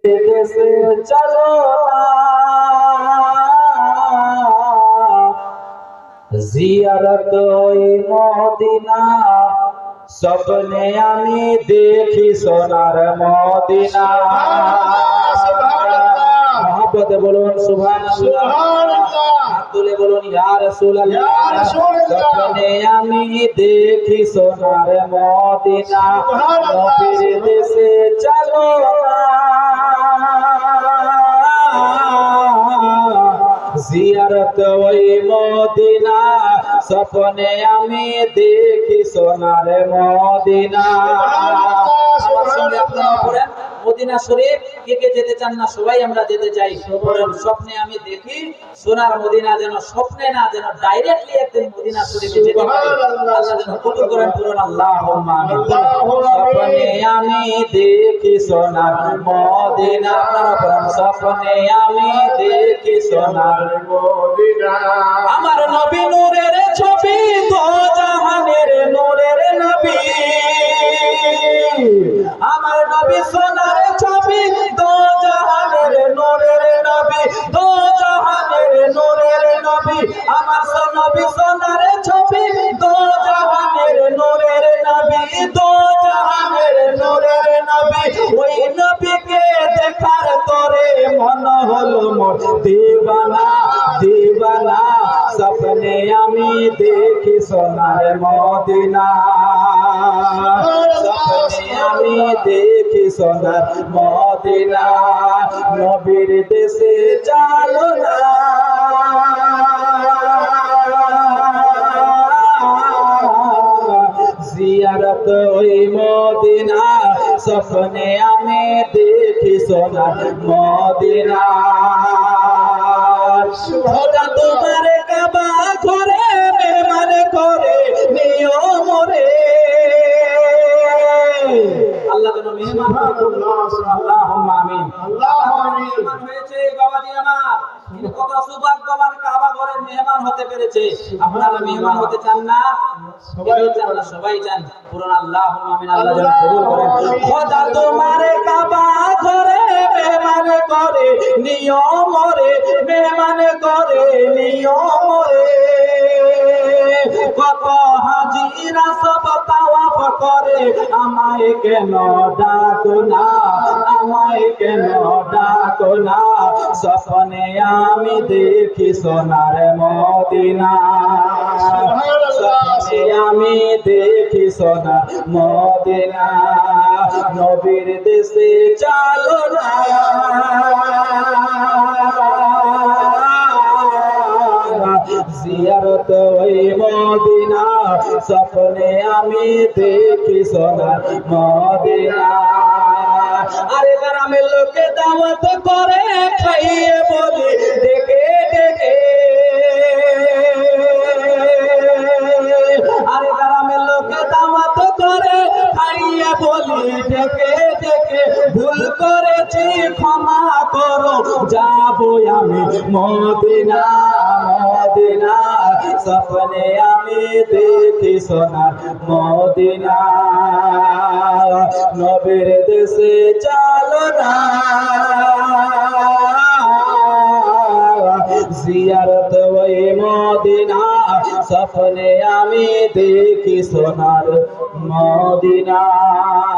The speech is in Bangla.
দেশে চলো না জিয়ারত ওই মদিনা, স্বপ্নে আমি দেখি সোনার মদিনা। মহব্বতে বলুন সুবহানাল্লাহ, হাত তুলে বলুন ইয়া রাসূলুল্লাহ। স্বপ্নে আমি দেখি সোনার মদিনা, নবীর দেশে চলো না জিয়ারত ওই মদিনা, স্বপ্নে আমি দেখি সোনার মদিনা। আমার সঙ্গে আপনারা পড়েন মদিনা শরীফ। কে কে যেতে চান না? সবাই আমরা যেতে চাই। স্বপ্নে আমি দেখি সোনার মদিনা, যেন স্বপ্নে না, যেন ডাইরেক্টলি একদিন মদিনা শরীফে যেতে পারি। আল্লাহ যেন কবুল করেন, পড়ুন আল্লাহুম্মা আমিন। স্বপ্নে আমি দেখি সোনার মদিনা, আপনারা পড়ুন স্বপ্নে আমি দেখি সোনার মদিনা। আমার নবী নূরের ছবি, দো জাহানের নূরের নবী। আমার নবী সোনার ছবি, দো জাহানের নূরের নবী, দো জাহানের নূরের নবী। আমার নবী সোনার ছবি, দো জাহানের নূরের নবী, দো জাহানের নূরের নবী। ওই নবীকে দেখার তরে মন হলো মোর দিওয়ানা দিওয়ানা, স্বপ্নে আমি দেখি সোনার মদিনা, স্বপ্নে আমি দেখি সোনার মদিনা। নবীর দেশে চলো না জিয়ারত ওই মদিনা, স্বপ্নে আমি দেখি সোনার মদিনা। খোদা তোমার কাবা ঘরে মেহমান করে নিয়ম রে, আল্লাহ যেন মেহমান আল্লাহুম্মা আমিন। মেহমান হয়েছে বাবাজি আমার, কিন্তু কত সৌভাগ্যবান কাবা ঘরের মেহমান হতে পেরেছে। আপনারা মেহমান হতে চান না? সবাই চান না? সবাই চান, পুরন আল্লাহুম্মা আমিন। আল্লাহ যেন কবুল করেন। খোদা তোমার কাবা ঘরে মেহমান করে নিয়ম রে, মেহমান করে নিয়ম রে। কত হাজিরা সব তাওয়াফ করে, আমায় কেন ডাকো না, আমায় কেন ডাকো না। স্বপ্নে আমি দেখি সোনার মদিনা, স্বপ্নে আমি দেখি সোনার মদিনা। নবীর দেশে চলো না জিয়ারত ওই মদিনা, স্বপ্নে আমি দেখি সোনার মদিনা। আরে গ্রামের লোকে দাওয়াত করে খাইয়ে বলি ডেকে ডেকে, আরে গ্রামের লোকে দাওয়াত করে খাইয়ে বলি ডেকে ডেকে। ভুল করেছি ক্ষমা করো, যাবো আমি মদিনা মদিনা, স্বপ্নে আমি দেখি সোনার মদিনা। নবীর দেশে চলো না জিয়ারত ওই মদিনা, স্বপ্নে আমি দেখি সোনার মদিনা।